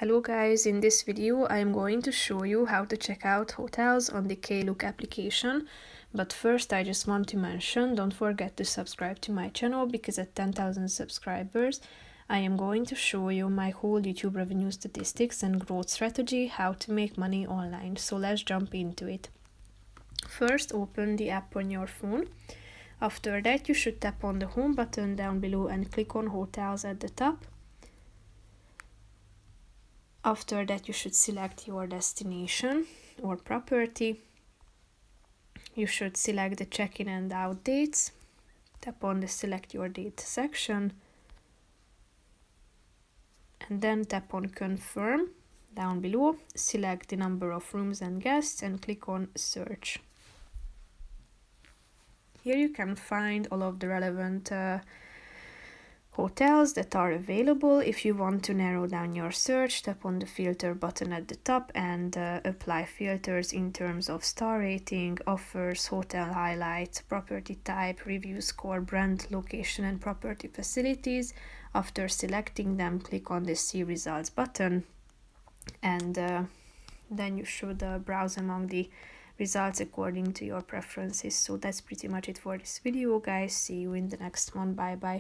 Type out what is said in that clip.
Hello guys, in this video I am going to show you how to check out hotels on the Klook application. But first I just want to mention, don't forget to subscribe to my channel because at 10,000 subscribers I am going to show you my whole YouTube revenue statistics and growth strategy, how to make money online. So let's jump into it. First open the app on your phone. After that you should tap on the home button down below and click on hotels at the top. After that you should select your destination or property. You should select the check-in and out dates. Tap on the select your date section and then tap on confirm down below. Select the number of rooms and guests and click on search. Here you can find all of the relevant hotels that are available. If you want to narrow down your search, tap on the filter button at the top and apply filters in terms of star rating, offers, hotel highlights, property type, review score, brand, location and property facilities. After selecting them, click on the see results button and then you should browse among the results according to your preferences. So that's pretty much it for this video guys. See you in the next one. Bye bye.